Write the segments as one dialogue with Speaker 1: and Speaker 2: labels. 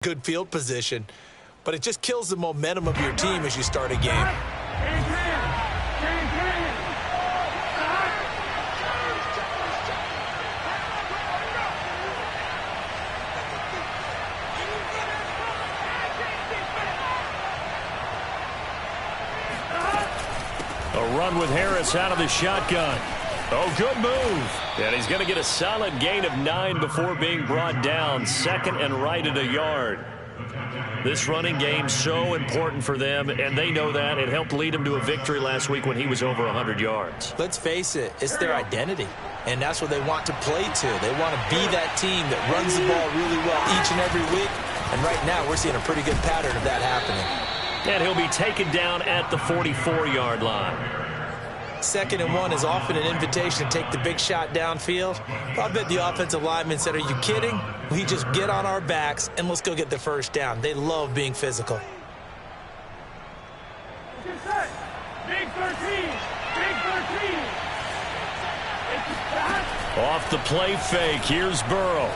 Speaker 1: good field position, but it just kills the momentum of your team as you start a game.
Speaker 2: A run with Harris out of the shotgun. Oh, good move. And he's going to get a solid gain of 9 before being brought down. Second and right at a yard. This running game so important for them, and they know that. It helped lead them to a victory last week when he was over 100 yards.
Speaker 1: Let's face it, it's their identity, and that's what they want to play to. They want to be that team that runs the ball really well each and every week, and right now we're seeing a pretty good pattern of that happening.
Speaker 2: And he'll be taken down at the 44-yard line.
Speaker 1: 2nd and 1 is often an invitation to take the big shot downfield. But I bet the offensive lineman said, are you kidding? We just get on our backs and let's go get the first down. They love being physical.
Speaker 3: Big 13. Big 13.
Speaker 2: Off the play fake. Here's Burrow.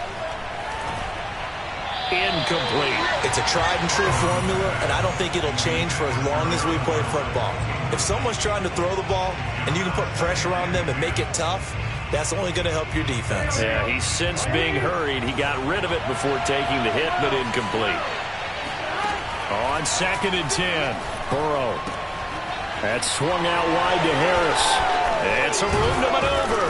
Speaker 2: Incomplete.
Speaker 1: It's a tried and true formula, and I don't think it'll change for as long as we play football. If someone's trying to throw the ball and you can put pressure on them and make it tough, that's only going to help your defense.
Speaker 2: Yeah, he's since being hurried. He got rid of it before taking the hit, but incomplete. On 2nd and 10, Burrow. That's swung out wide to Harris. And some room to maneuver.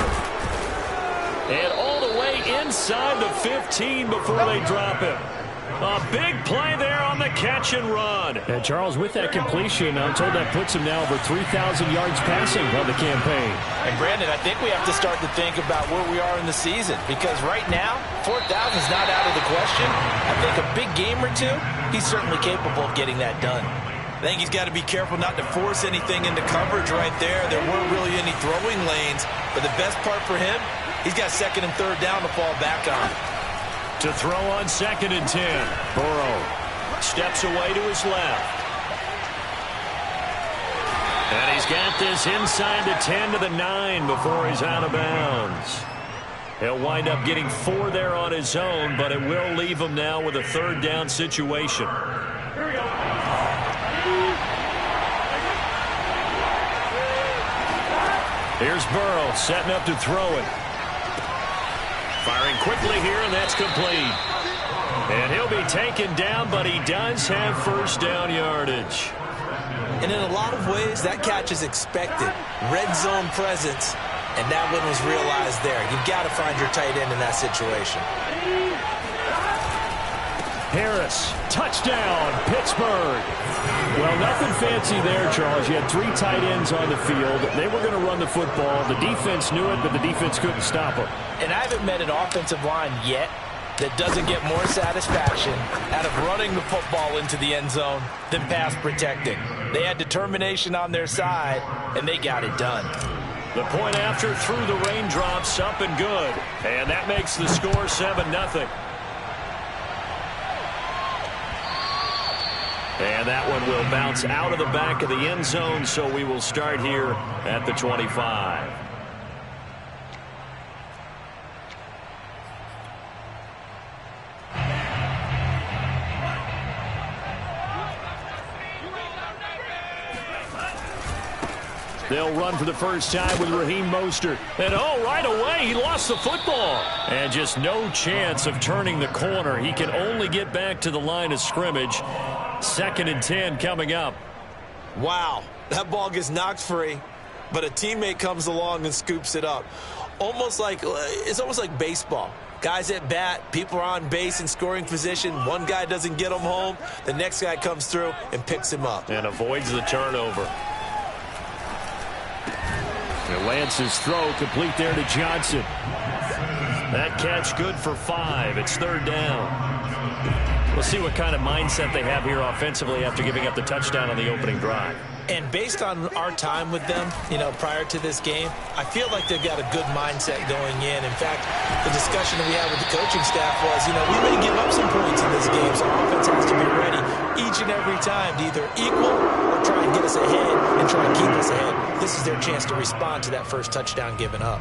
Speaker 2: And all the way inside the 15 before they drop him. A big play there on the catch and run. And Charles, with that completion, I'm told that puts him now over 3,000 yards passing on the campaign.
Speaker 1: And Brandon, I think we have to start to think about where we are in the season, because right now, 4,000 is not out of the question. I think a big game or two, he's certainly capable of getting that done. I think he's got to be careful not to force anything into coverage right there. There weren't really any throwing lanes, but the best part for him, he's got 2nd and 3rd down to fall back on.
Speaker 2: To throw on 2nd and 10. Burrow steps away to his left. And he's got this inside the 10 to the 9 before he's out of bounds. He'll wind up getting 4 there on his own, but it will leave him now with a 3rd down situation.
Speaker 3: Here we go.
Speaker 2: Here's Burrow setting up to throw it. Firing quickly here, and that's complete. And he'll be taken down, but he does have 1st down yardage.
Speaker 1: And in a lot of ways, that catch is expected. Red zone presence, and that one was realized there. You've got to find your tight end in that situation.
Speaker 2: Harris, touchdown, Pittsburgh. Well, nothing fancy there, Charles. You had 3 tight ends on the field. They were going to run the football. The defense knew it, but the defense couldn't stop them.
Speaker 1: And I haven't met an offensive line yet that doesn't get more satisfaction out of running the football into the end zone than pass protecting. They had determination on their side, and they got it done.
Speaker 2: The point after through the raindrops, up and good. And that makes the score 7-0. And that one will bounce out of the back of the end zone, so we will start here at the 25. They'll run for the first time with Raheem Mostert. And right away, he lost the football. And just no chance of turning the corner. He can only get back to the line of scrimmage. 2nd and 10 coming up.
Speaker 1: Wow, that ball gets knocked free, but a teammate comes along and scoops it up. It's almost like baseball. Guys at bat, people are on base in scoring position. One guy doesn't get him home. The next guy comes through and picks him up.
Speaker 2: And avoids the turnover. And Lance's throw complete there to Johnson. That catch good for 5. It's 3rd down. We'll see what kind of mindset they have here offensively after giving up the touchdown on the opening drive.
Speaker 1: And based on our time with them, prior to this game, I feel like they've got a good mindset going in. In fact, the discussion that we had with the coaching staff was, we may give up some points in this game, so our offense has to be ready each and every time to either equal or try and get us ahead and try and keep us ahead. This is their chance to respond to that first touchdown given up.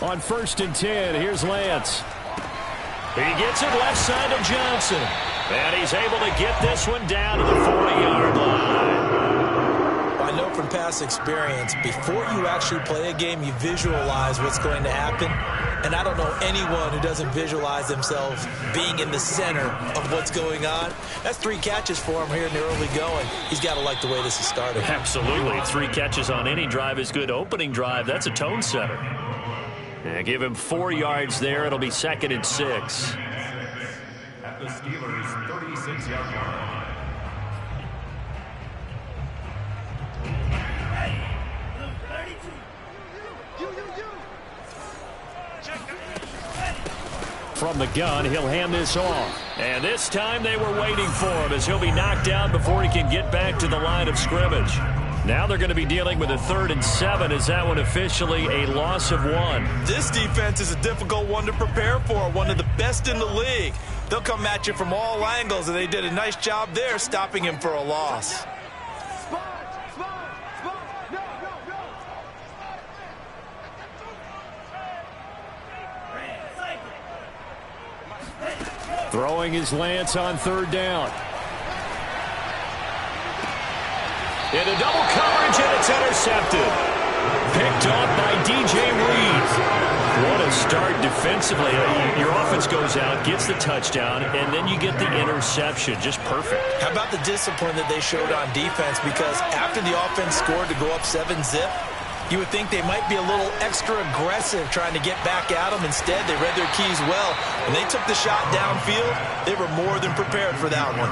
Speaker 2: On 1st and 10, here's Lance. He gets it left side to Johnson. And he's able to get this one down to the 40-yard line.
Speaker 1: I know from past experience, before you actually play a game, you visualize what's going to happen. And I don't know anyone who doesn't visualize themselves being in the center of what's going on. That's 3 catches for him here in the early going. He's got to like the way this is started.
Speaker 2: Absolutely. 3 catches on any drive is good. Opening drive, that's a tone setter. And give him 4 yards there. It'll be 2nd and 6.
Speaker 3: At the Steelers' 36-yard line.
Speaker 2: From the gun, he'll hand this off. And this time they were waiting for him as he'll be knocked down before he can get back to the line of scrimmage. Now they're going to be dealing with a 3rd and 7. Is that one officially a loss of 1?
Speaker 1: This defense is a difficult one to prepare for, one of the best in the league. They'll come at you from all angles, and they did a nice job there stopping him for a loss.
Speaker 2: Throwing his Lance on 3rd down. Into double coverage, and it's intercepted. Picked off by DJ Reed. What a start defensively. Your offense goes out, gets the touchdown, and then you get the interception. Just perfect.
Speaker 1: How about the discipline that they showed on defense? Because after the offense scored to go up 7-zip, you would think they might be a little extra aggressive trying to get back at them. Instead, they read their keys well. When they took the shot downfield, they were more than prepared for that one.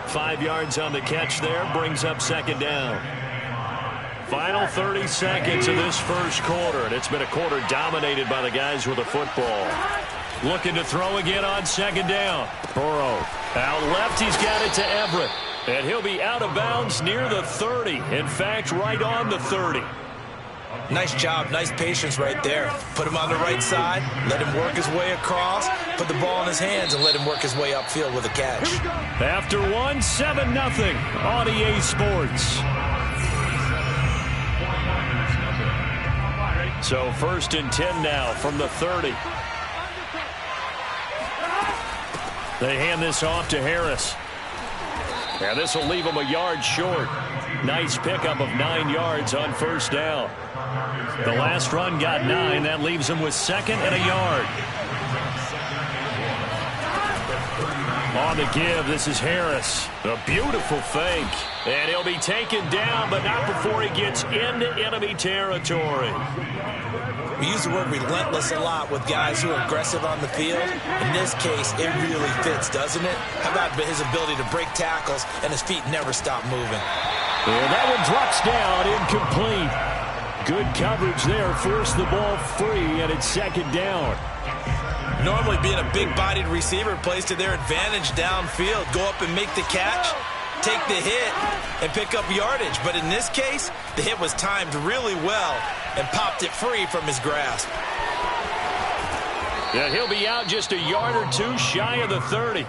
Speaker 2: 5 yards on the catch there, brings up 2nd down. Final 30 seconds of this first quarter, and it's been a quarter dominated by the guys with the football. Looking to throw again on 2nd down. Burrow out left, he's got it to Everett. And he'll be out of bounds near the 30. In fact, right on the 30.
Speaker 1: Nice job, nice patience right there. Put him on the right side, let him work his way across, put the ball in his hands, and let him work his way upfield with a catch.
Speaker 2: After 1, 7-0 on EA Sports. So 1st and 10 now from the 30. They hand this off to Harris. And this will leave him a yard short. Nice pickup of 9 yards on 1st down. The last run got 9. That leaves him with 2nd and a yard. On the give, this is Harris. A beautiful fake. And he'll be taken down, but not before he gets into enemy territory.
Speaker 1: We use the word relentless a lot with guys who are aggressive on the field. In this case, it really fits, doesn't it? How about his ability to break tackles and his feet never stop moving?
Speaker 2: And that one drops down, incomplete. Good coverage there, forced the ball free, and it's 2nd down.
Speaker 1: Normally being a big-bodied receiver plays to their advantage downfield. Go up and make the catch, take the hit, and pick up yardage. But in this case, the hit was timed really well and popped it free from his grasp.
Speaker 2: And he'll be out just a yard or 2 shy of the 30.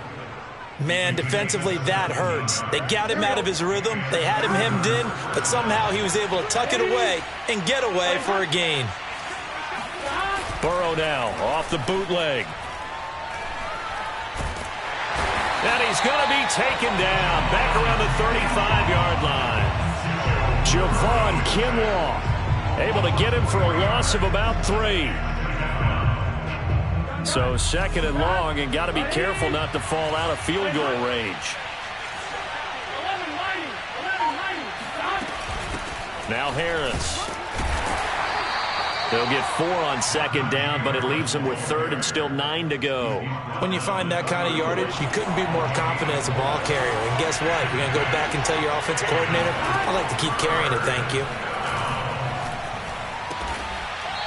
Speaker 1: Man, defensively, that hurts. They got him out of his rhythm. They had him hemmed in, but somehow he was able to tuck it away and get away for a gain.
Speaker 2: Burrow now off the bootleg. And he's going to be taken down back around the 35-yard line. Javon Kinlaw able to get him for a loss of about 3. So 2nd and long, and got to be careful not to fall out of field goal range. Now Harris. They'll get 4 on 2nd down, but it leaves them with 3rd and still 9 to go.
Speaker 1: When you find that kind of yardage, you couldn't be more confident as a ball carrier. And guess what? You're going to go back and tell your offensive coordinator, I'd like to keep carrying it, thank you.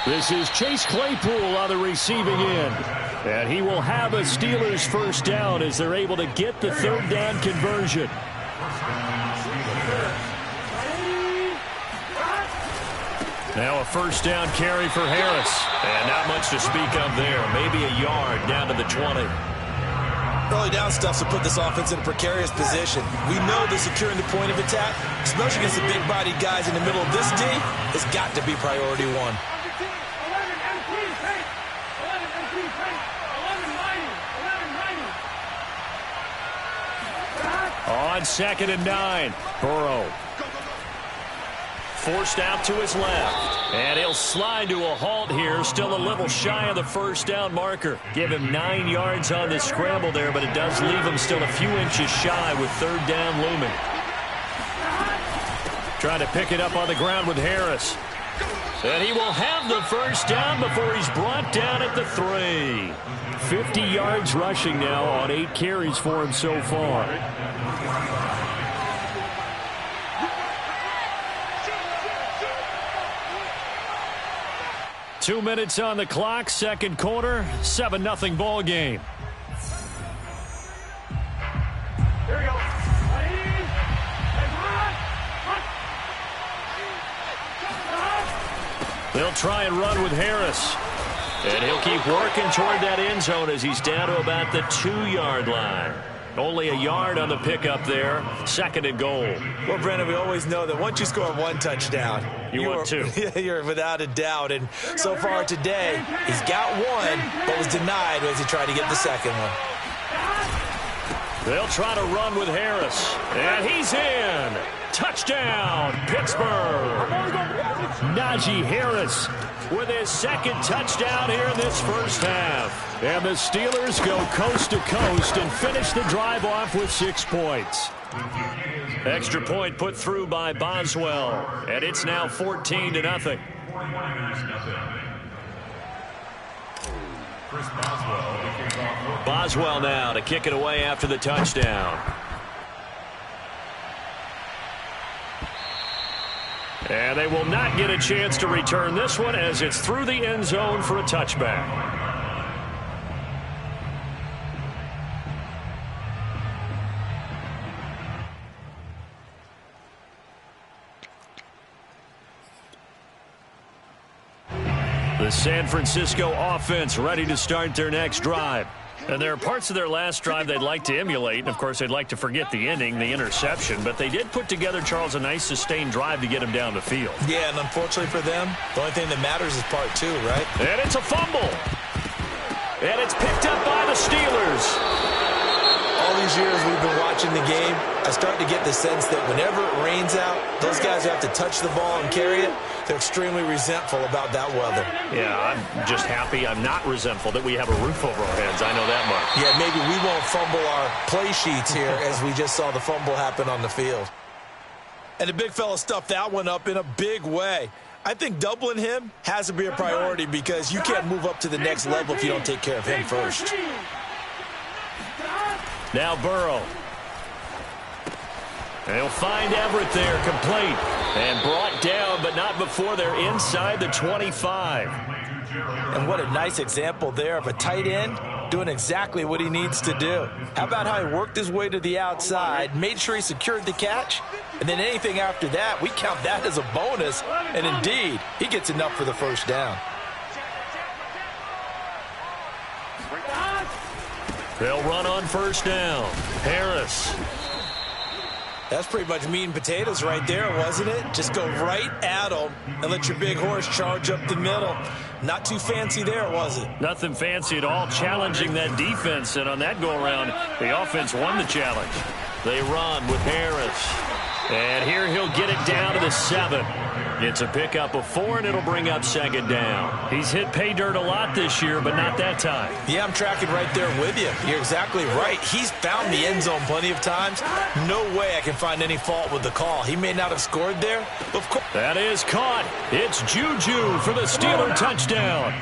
Speaker 2: This is Chase Claypool on the receiving end. And he will have a Steelers 1st down as they're able to get the 3rd down conversion. Now a 1st down carry for Harris. And not much to speak of there. Maybe a yard down to the 20.
Speaker 1: Early down stuff to put this offense in a precarious position. We know that securing the point of attack, especially against the big-bodied guys in the middle of this D, has got to be priority 1.
Speaker 2: on 2nd and 9. Burrow forced out to his left. And he'll slide to a halt here. Still a little shy of the first down marker. Give him 9 yards on the scramble there, but it does leave him still a few inches shy with 3rd down looming. Trying to pick it up on the ground with Harris. And he will have the first down before he's brought down at the 3. 50 yards rushing now on 8 carries for him so far. Two minutes on the clock, second quarter, 7-0 ball game.
Speaker 3: Here we go.
Speaker 2: They'll try and run with Harris. And he'll keep working toward that end zone as he's down to about the 2-yard line. Only a yard on the pickup there. 2nd and goal.
Speaker 1: Well, Brennan, we always know that once you score 1 touchdown,
Speaker 2: you want 2.
Speaker 1: You're without a doubt. And so far today, he's got 1, but was denied as he tried to get the second one.
Speaker 2: They'll try to run with Harris. And he's in. Touchdown, Pittsburgh. Najee Harris with his 2nd touchdown here in this first half. And the Steelers go coast to coast and finish the drive off with 6 points. Extra point put through by Boswell. And it's now 14-0. Boswell now to kick it away after the touchdown. And they will not get a chance to return this one as it's through the end zone for a touchback. The San Francisco offense ready to start their next drive. And there are parts of their last drive they'd like to emulate. And, of course, they'd like to forget the ending, the interception. But they did put together, Charles, a nice sustained drive to get him down the field.
Speaker 1: Yeah, and unfortunately for them, the only thing that matters is part 2, right?
Speaker 2: And it's a fumble. And it's picked up by the Steelers.
Speaker 1: All these years we've been watching the game, I start to get the sense that whenever it rains out, those guys who have to touch the ball and carry it, they're extremely resentful about that weather.
Speaker 2: Yeah, I'm just happy I'm not resentful that we have a roof over our heads. I know that much.
Speaker 1: Yeah, maybe we won't fumble our play sheets here as we just saw the fumble happen on the field. And the big fella stuffed that one up in a big way. I think doubling him has to be a priority because you can't move up to the next level if you don't take care of him first.
Speaker 2: Now Burrow. They'll find Everett there, complete. And brought down, but not before they're inside the 25.
Speaker 1: And what a nice example there of a tight end doing exactly what he needs to do. How about how he worked his way to the outside, made sure he secured the catch, and then anything after that, we count that as a bonus. And indeed, he gets enough for the first down.
Speaker 2: They'll run on first down. Harris.
Speaker 1: That's pretty much meat and potatoes right there, wasn't it? Just go right at him and let your big horse charge up the middle. Not too fancy there, was it?
Speaker 2: Nothing fancy at all, challenging that defense. And on that go-around, the offense won the challenge. They run with Harris. And here he'll get it down to the 7. It's a pickup of 4, and it'll bring up 2nd down. He's hit pay dirt a lot this year, but not that time.
Speaker 1: Yeah, I'm tracking right there with you. You're exactly right. He's found the end zone plenty of times. No way I can find any fault with the call. He may not have scored there, but of course.
Speaker 2: That is caught. It's Juju for the Steeler touchdown.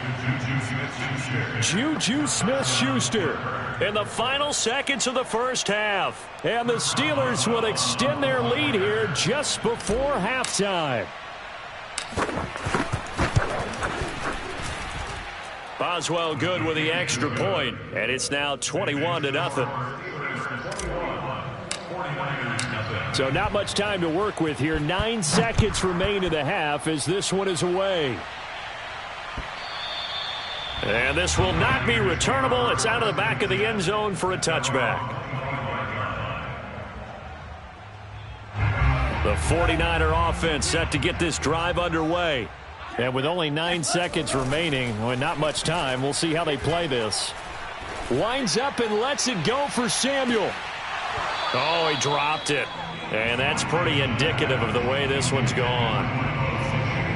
Speaker 2: Juju Smith-Schuster in the final seconds of the first half. And the Steelers will extend their lead here just before halftime. Boswell good with the extra point, and it's now 21-0. So not much time to work with here. 9 seconds remain in the half as this one is away. And this will not be returnable. It's out of the back of the end zone for a touchback. The 49er offense set to get this drive underway. And with only 9 seconds remaining, and not much time, we'll see how they play this. Winds up and lets it go for Samuel. Oh, he dropped it. And that's pretty indicative of the way this one's gone.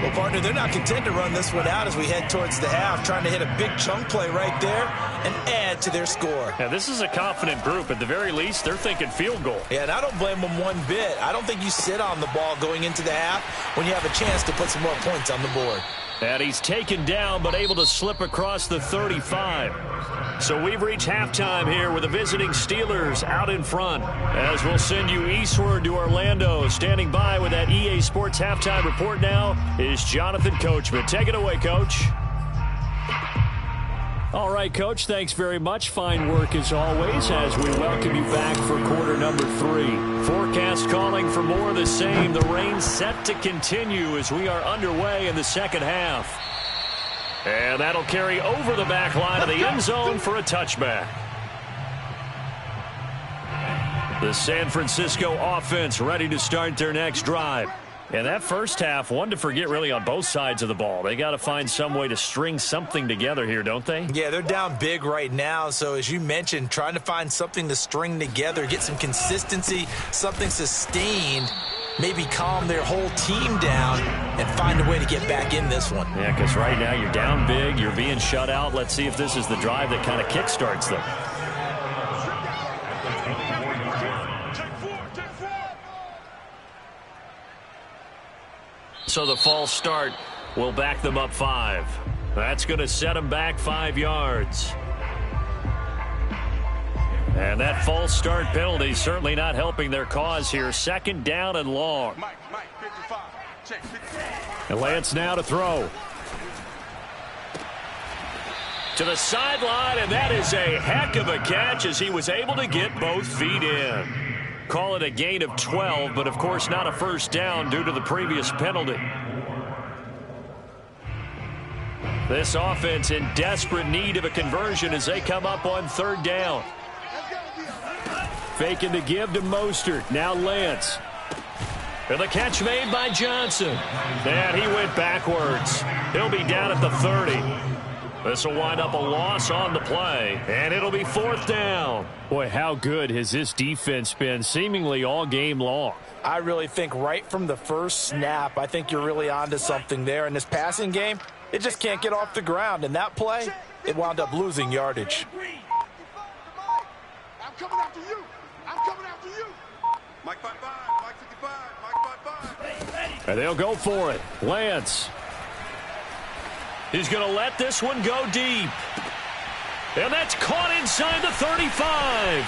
Speaker 1: Well, partner, they're not content to run this one out as we head towards the half, trying to hit a big chunk play right there and add to their score.
Speaker 2: Now, this is a confident group. At the very least, they're thinking field goal.
Speaker 1: Yeah, and I don't blame them one bit. I don't think you sit on the ball going into the half when you have a chance to put some more points on the board.
Speaker 2: And he's taken down but able to slip across the 35. So we've reached halftime here with the visiting Steelers out in front. As we'll send you eastward to Orlando. Standing by with that EA Sports halftime report now is Jonathan Coachman. Take it away, Coach.
Speaker 4: All right, Coach, thanks very much. Fine work as always as we welcome you back for quarter number 3.
Speaker 2: Forecast calling for more of the same. The rain set to continue as we are underway in the second half. And that'll carry over the back line of the end zone for a touchback. The San Francisco offense ready to start their next drive. And that first half, one to forget really on both sides of the ball. They got to find some way to string something together here, don't they?
Speaker 1: Yeah, they're down big right now. So as you mentioned, trying to find something to string together, get some consistency, something sustained, maybe calm their whole team down and find a way to get back in this one.
Speaker 2: Yeah, because right now you're down big, you're being shut out. Let's see if this is the drive that kind of kickstarts them. So the false start will back them up 5. That's going to set them back 5 yards. And that false start penalty certainly not helping their cause here. Second down and long. And Lance now to throw. To the sideline, and that is a heck of a catch as he was able to get both feet in. Call it a gain of 12, but of course not a first down due to the previous penalty. This offense in desperate need of a conversion as they come up on third down. Faking to give to Mostert. Now Lance. And the catch made by Johnson. And he went backwards. He'll be down at the 30. This will wind up a loss on the play, and it'll be fourth down.
Speaker 4: Boy, how good has this defense been seemingly all game long?
Speaker 1: I really think right from the first snap, I think you're really onto something there. In this passing game, it just can't get off the ground. And that play, it wound up losing yardage.
Speaker 3: I'm coming after you. I'm coming after you. Mike 5-5, Mike 55, Mike 5-5.
Speaker 2: And they'll go for it. Lance. He's going to let this one go deep. And that's caught inside the 35.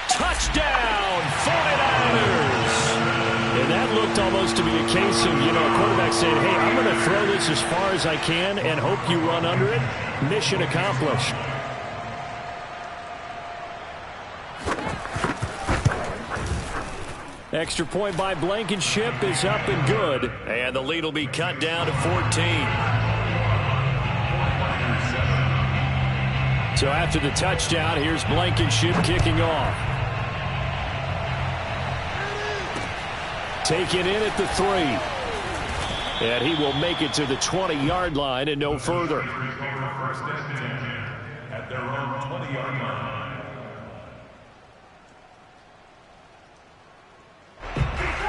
Speaker 2: Touchdown, 49ers.
Speaker 4: And that looked almost to be a case of, a quarterback saying, hey, I'm going to throw this as far as I can and hope you run under it. Mission accomplished. Extra point by Blankenship is up and good.
Speaker 2: And the lead will be cut down to 14.
Speaker 4: So after the touchdown, here's Blankenship kicking off. Taken in at the 3. And he will make it to the 20-yard line and no further.
Speaker 5: First and 10 at their own 20-yard line.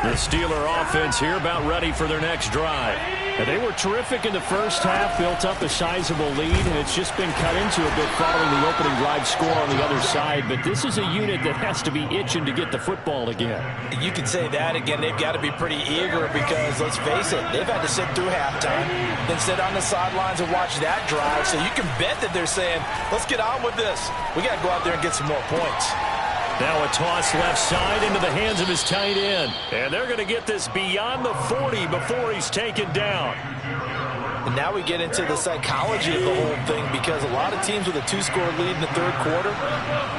Speaker 2: The Steeler offense here about ready for their next drive.
Speaker 4: And they were terrific in the first half, built up a sizable lead, and it's just been cut into a bit following the opening drive score on the other side. But this is a unit that has to be itching to get the football again.
Speaker 1: You could say that again. They've got to be pretty eager because, let's face it, they've had to sit through halftime, then sit on the sidelines and watch that drive. So you can bet that they're saying, let's get on with this. We got to go out there and get some more points.
Speaker 2: Now a toss left side into the hands of his tight end. And they're going to get this beyond the 40 before he's taken down.
Speaker 1: And now we get into the psychology of the whole thing because a lot of teams with a 2-score lead in the third quarter,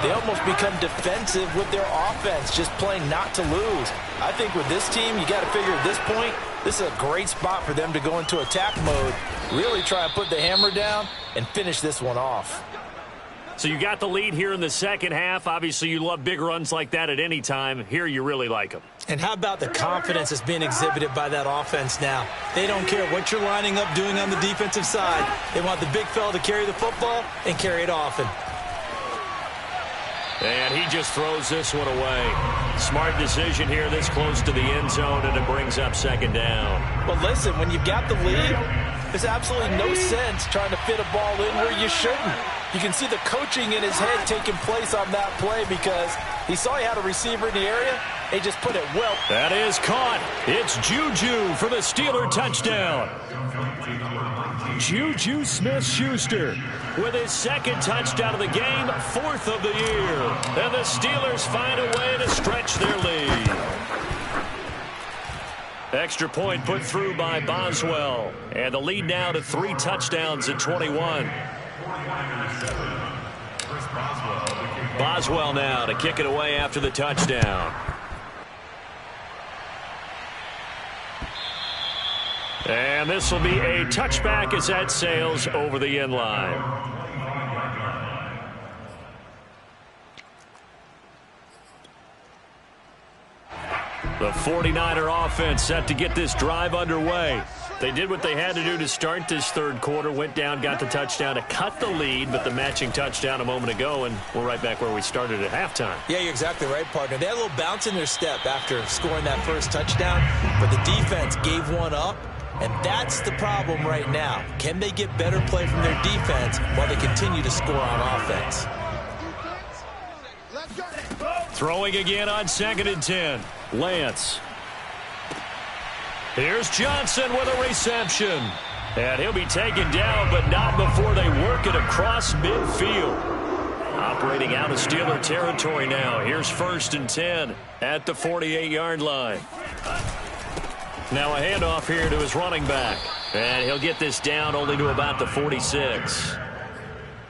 Speaker 1: they almost become defensive with their offense, just playing not to lose. I think with this team, you got to figure at this point, this is a great spot for them to go into attack mode, really try and put the hammer down and finish this one off.
Speaker 2: So you got the lead here in the second half. Obviously, you love big runs like that at any time. Here, you really like them.
Speaker 1: And how about the confidence that's being exhibited by that offense now? They don't care what you're lining up doing on the defensive side. They want the big fella to carry the football and carry it often.
Speaker 2: And he just throws this one away. Smart decision here this close to the end zone, and it brings up second down.
Speaker 1: Well, listen, when you've got the lead, there's absolutely no sense trying to fit a ball in where you shouldn't. You can see the coaching in his head taking place on that play because he saw he had a receiver in the area. He just put it well.
Speaker 2: That is caught. It's Juju for the Steeler touchdown. Juju Smith-Schuster with his second touchdown of the game, 4th of the year. And the Steelers find a way to stretch their lead. Extra point put through by Boswell. And the lead now to 3 touchdowns at 21. Boswell now to kick it away after the touchdown. And this will be a touchback as that sails over the end line. The 49er offense set to get this drive underway. They did what they had to do to start this third quarter, went down, got the touchdown to cut the lead, but the matching touchdown a moment ago, and we're right back where we started at halftime.
Speaker 1: Yeah, you're exactly right, partner. They had a little bounce in their step after scoring that first touchdown, but the defense gave one up, and that's the problem right now. Can they get better play from their defense while they continue to score on offense?
Speaker 2: Throwing again on 2nd and 10. Lance. Here's Johnson with a reception. And he'll be taken down, but not before they work it across midfield. Operating out of Steeler territory now. Here's 1st and 10 at the 48-yard line. Now a handoff here to his running back. And he'll get this down only to about the 46.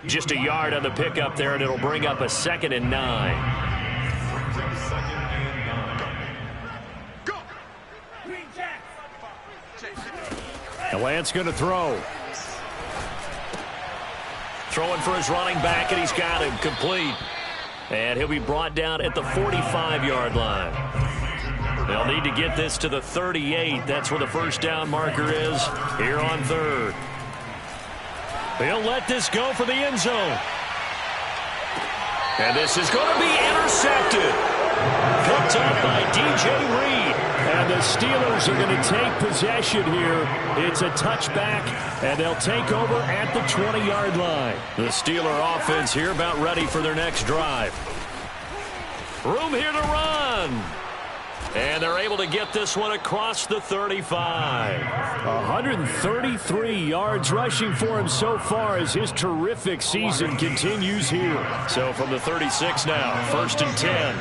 Speaker 2: Just a yard on the pickup there, and it'll bring up a 2nd and 9. And Lance going to throw. Throwing for his running back, and he's got him complete. And he'll be brought down at the 45-yard line. They'll need to get this to the 38. That's where the first down marker is here on 3rd. He'll let this go for the end zone. And this is going to be intercepted. Picked up by DJ Reed. And the Steelers are going to take possession here. It's a touchback, and they'll take over at the 20-yard line. The Steeler offense here about ready for their next drive. Room here to run. And they're able to get this one across the 35. 133 yards rushing for him so far as his terrific season continues here. So from the 36 now, 1st and 10.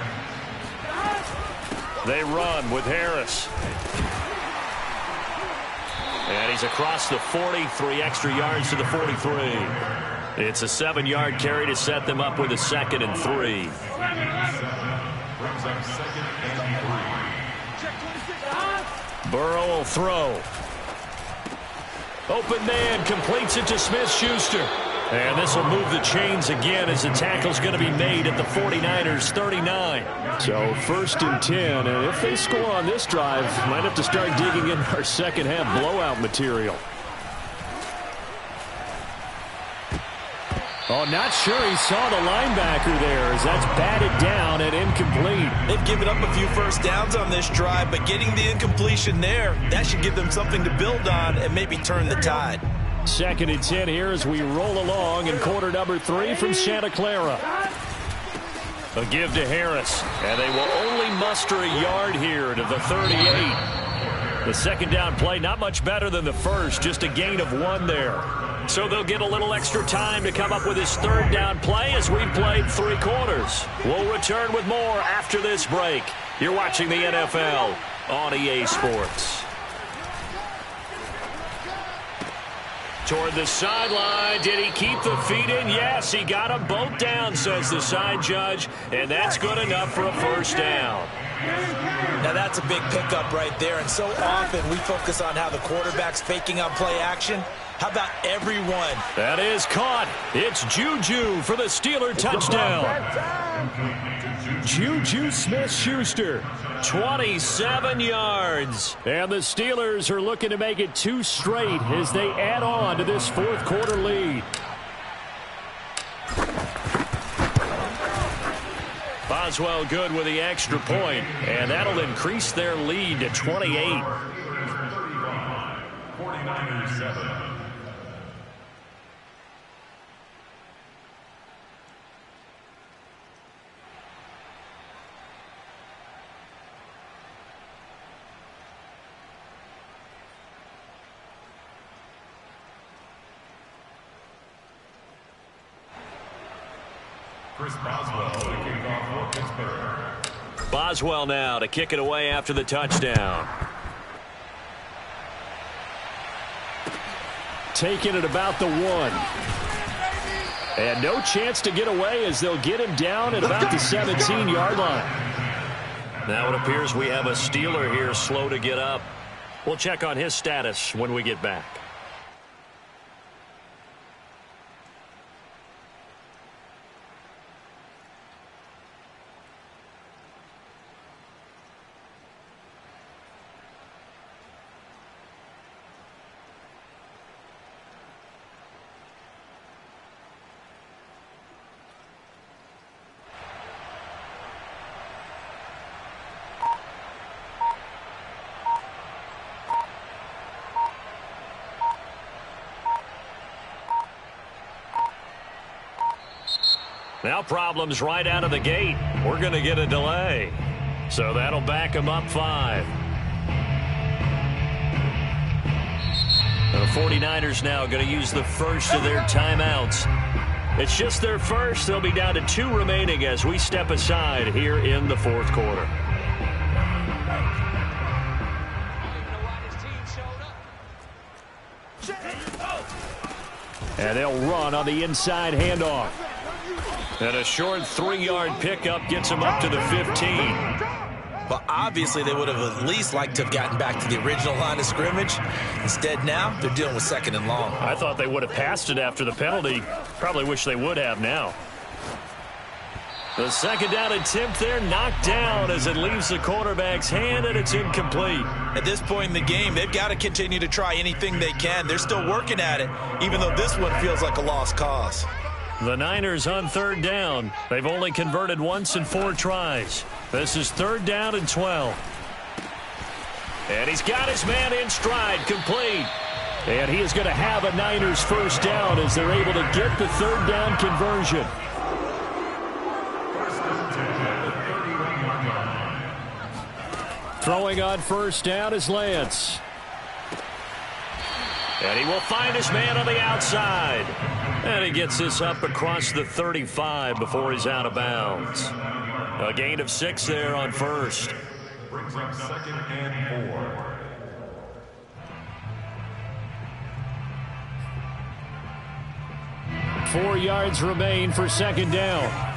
Speaker 2: They run with Harris. And he's across the 40, 3 extra yards to the 43. It's a 7-yard carry to set them up with a 2nd and 3. Burrow will throw. Open man completes it to Smith-Schuster. And this will move the chains again as the tackle's going to be made at the 49ers 39. So 1st and 10, and if they score on this drive, might have to start digging in our second half blowout material. Oh, not sure he saw the linebacker there as that's batted down and incomplete.
Speaker 1: They've given up a few first downs on this drive, but getting the incompletion there, that should give them something to build on and maybe turn the tide.
Speaker 4: 2nd and 10 here as we roll along in quarter number 3 from Santa Clara.
Speaker 2: A give to Harris, and they will only muster a yard here to the 38. The second down play, not much better than the first, just a gain of 1 there. So they'll get a little extra time to come up with his 3rd down play as we've played 3 quarters. We'll return with more after this break. You're watching the NFL on EA Sports. Toward the sideline. Did he keep the feet in? Yes, he got them both down, says the side judge, and that's good enough for a first down.
Speaker 1: Now that's a big pickup right there, and so often we focus on how the quarterback's faking on play action. How about everyone?
Speaker 2: That is caught. It's Juju for the Steeler touchdown. Juju Smith-Schuster, 27 yards.
Speaker 4: And the Steelers are looking to make it 2 straight as they add on to this 4th quarter lead.
Speaker 2: Boswell good with the extra point, and that'll increase their lead to 28.
Speaker 5: 49ers 7. Chris Boswell to kick off for Pittsburgh.
Speaker 2: Boswell now to kick it away after the touchdown.
Speaker 4: Taking it about the 1. And no chance to get away as they'll get him down at about the 17-yard line.
Speaker 2: Now it appears we have a Steeler here slow to get up. We'll check on his status when we get back. Now problems right out of the gate. We're going to get a delay. So that'll back them up 5. The 49ers now going to use the first of their timeouts. It's just their first. They'll be down to 2 remaining as we step aside here in the 4th quarter.
Speaker 4: And they'll run on the inside handoff.
Speaker 2: And a short 3-yard pickup gets him up to the 15.
Speaker 1: Well, obviously they would have at least liked to have gotten back to the original line of scrimmage. Instead now, they're dealing with 2nd and long.
Speaker 2: I thought they would have passed it after the penalty. Probably wish they would have now. The 2nd down attempt there knocked down as it leaves the quarterback's hand, and it's incomplete.
Speaker 1: At this point in the game, they've got to continue to try anything they can. They're still working at it, even though this one feels like a lost cause.
Speaker 2: The Niners on 3rd down. They've only converted once in 4 tries. This is 3rd down and 12. And he's got his man in stride, complete.
Speaker 4: And he is going to have a Niners 1st down as they're able to get the 3rd down conversion. Throwing on 1st down is Lance.
Speaker 2: And he will find his man on the outside. And he gets this up across the 35 before he's out of bounds. A gain of 6 there on 1st.
Speaker 5: Brings up 2nd and 4.
Speaker 4: 4 yards remain for 2nd down.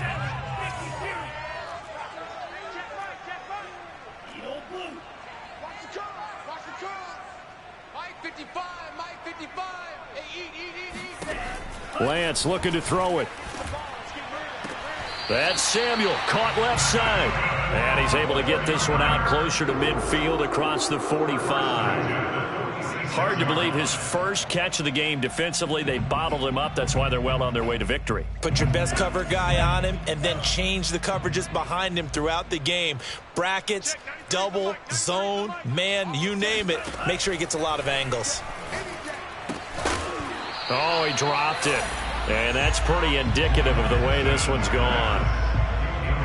Speaker 4: Lance looking to throw it.
Speaker 2: That's Samuel, caught left side. And he's able to get this one out closer to midfield across the 45. Hard to believe his first catch of the game defensively. They bottled him up. That's why they're well on their way to victory.
Speaker 1: Put your best cover guy on him and then change the coverages behind him throughout the game. Brackets, double, zone, man, you name it. Make sure he gets a lot of angles.
Speaker 2: Oh, he dropped it. And that's pretty indicative of the way this one's gone.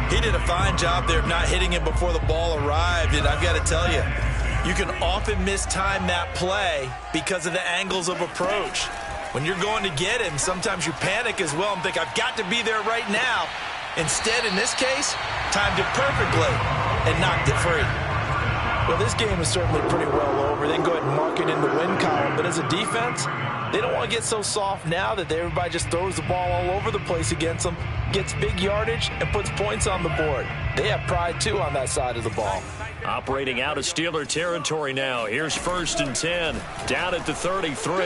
Speaker 1: He did a fine job there of not hitting him before the ball arrived. And I've got to tell you, you can often mistime that play because of the angles of approach. When you're going to get him, sometimes you panic as well and think, I've got to be there right now. Instead, in this case, timed it perfectly and knocked it free. Well, this game is certainly pretty well over. They can go ahead and mark it in the win column. But as a defense, they don't want to get so soft now that everybody just throws the ball all over the place against them, gets big yardage, and puts points on the board. They have pride, too, on that side of the ball.
Speaker 2: Operating out of Steeler territory now. Here's 1st and 10, down at the 33.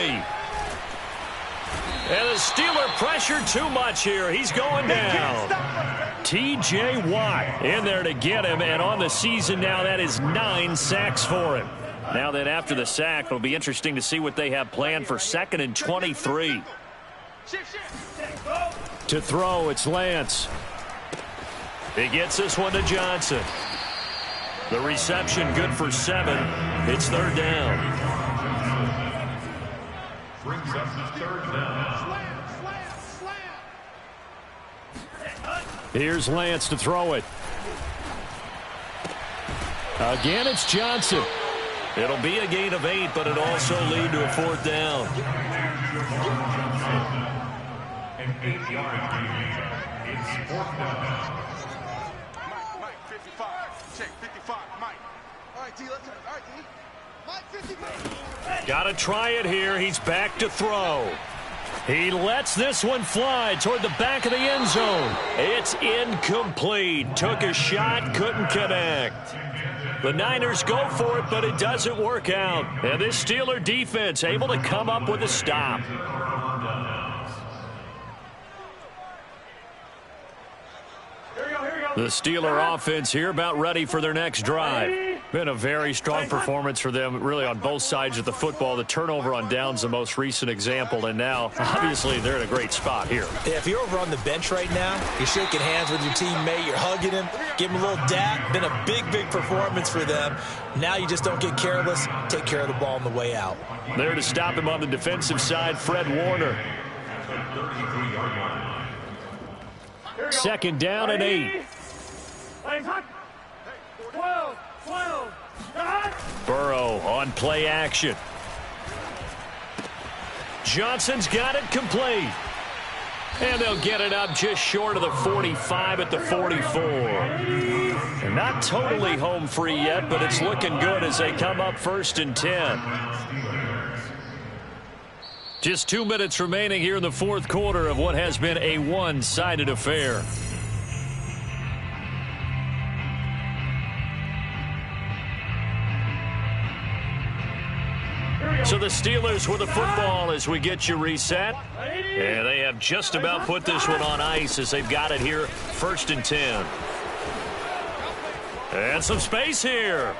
Speaker 2: And the Steeler pressure too much here. He's going down. T.J. Watt in there to get him, and on the season now, that is 9 sacks for him. Now then, after the sack, it'll be interesting to see what they have planned for 2nd and 23.
Speaker 4: To throw, it's Lance.
Speaker 2: He gets this one to Johnson. The reception good for 7. It's 3rd down.
Speaker 5: Brings up 3rd down.
Speaker 4: Here's Lance to throw it. Again, it's Johnson.
Speaker 2: It'll be a gain of 8, but it'll also lead to a 4th down.
Speaker 5: An 8-yard gain. It's 4th down.
Speaker 3: Mike, 55. Check, 55. Mike. All right, D, let's turn. All right, D. Mike, 55.
Speaker 2: Got to try it here. He's back to throw. He lets this one fly toward the back of the end zone. It's incomplete. Took a shot, couldn't connect. The Niners go for it, but it doesn't work out. And this Steeler defense able to come up with a stop. The Steeler offense here about ready for their next drive. Been a very strong performance for them, really, on both sides of the football. The turnover on downs, the most recent example, and now, obviously, they're in a great spot here.
Speaker 1: Yeah, if you're over on the bench right now, you're shaking hands with your teammate, you're hugging him, give him a little dap. Been a big, big performance for them. Now you just don't get careless. Take care of the ball on the way out.
Speaker 2: There to stop him on the defensive side, Fred Warner.
Speaker 4: 2nd down and 8.
Speaker 2: Burrow on play action. Johnson's got it complete. And they'll get it up just short of the 45 at the 44. And not totally home free yet, but it's looking good as they come up 1st and 10. Just 2 minutes remaining here in the 4th quarter of what has been a one-sided affair. So the Steelers with the football as we get you reset. And they have just about put this one on ice as they've got it here, 1st and 10. And some space here.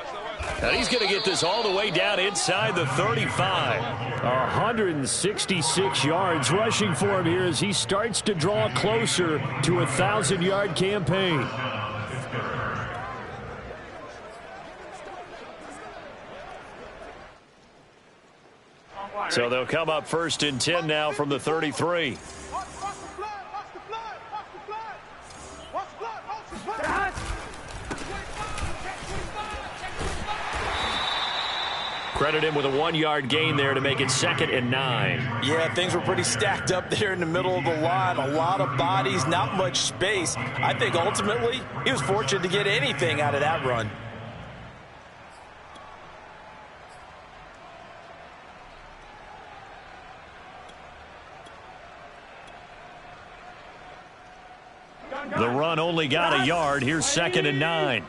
Speaker 2: And he's going to get this all the way down inside the 35.
Speaker 4: 166 yards rushing for him here as he starts to draw closer to a 1,000-yard campaign.
Speaker 2: So they'll come up 1st and 10 now from the 33. Credit him with a 1-yard gain there to make it 2nd and 9.
Speaker 1: Yeah, things were pretty stacked up there in the middle of the line. A lot of bodies, not much space. I think ultimately he was fortunate to get anything out of that run.
Speaker 2: The run only got a yard. Here's 2nd and 9.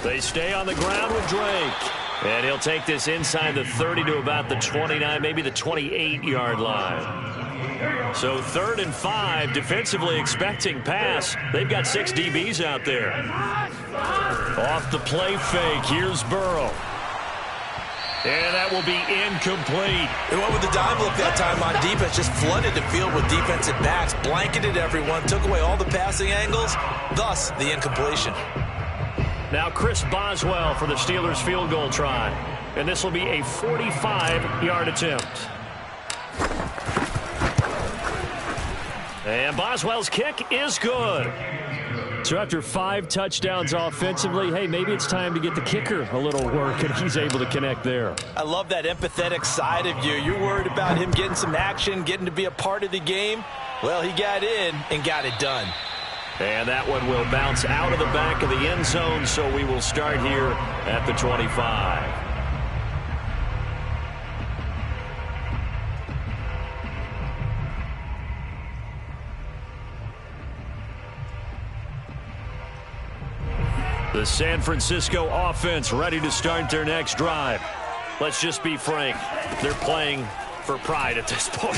Speaker 2: They stay on the ground with Drake. And he'll take this inside the 30 to about the 29, maybe the 28-yard line. So 3rd and 5, defensively expecting pass. They've got 6 DBs out there. Off the play fake, here's Burrow. And that will be incomplete.
Speaker 1: They went with the dime look that time on defense, just flooded the field with defensive backs, blanketed everyone, took away all the passing angles, thus the incompletion.
Speaker 2: Now Chris Boswell for the Steelers field goal try. And this will be a 45-yard attempt. And Boswell's kick is good.
Speaker 4: So after 5 touchdowns offensively, hey, maybe it's time to get the kicker a little work, and he's able to connect there.
Speaker 1: I love that empathetic side of you. You're worried about him getting some action, getting to be a part of the game. Well, he got in and got it done.
Speaker 2: And that one will bounce out of the back of the end zone, so we will start here at the 25. The San Francisco offense ready to start their next drive. Let's just be frank. They're playing for pride at this point.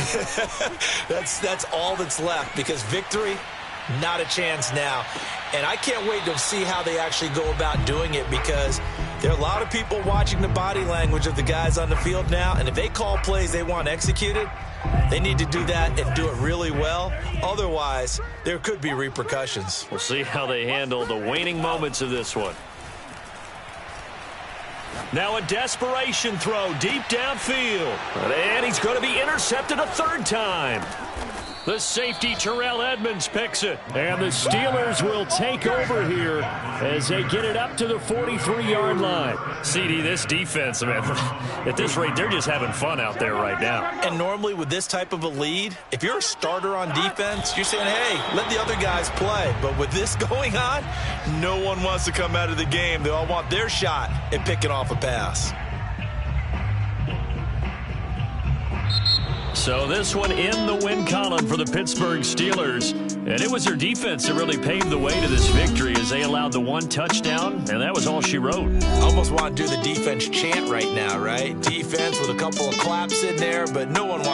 Speaker 1: That's all that's left, because victory, Not a chance now. And I can't wait to see how they actually go about doing it, because there are a lot of people watching the body language of the guys on the field now, and if they call plays they want executed, they need to do that and do it really well. Otherwise, there could be repercussions.
Speaker 2: We'll see how they handle the waning moments of this one. Now a desperation throw deep downfield. And he's going to be intercepted a third time. The safety, Terrell Edmonds, picks it.
Speaker 4: And the Steelers will take over here as they get it up to the 43-yard line.
Speaker 2: CD, this defense, man, at this rate, they're just having fun out there right now.
Speaker 1: And normally with this type of a lead, if you're a starter on defense, you're saying, hey, let the other guys play. But with this going on, no one wants to come out of the game. They all want their shot at picking off a pass.
Speaker 2: So this one in the win column for the Pittsburgh Steelers. And it was their defense that really paved the way to this victory as they allowed the one touchdown, and that was all she wrote.
Speaker 1: Almost want to do the defense chant right now, right? Defense with a couple of claps in there, but no one wants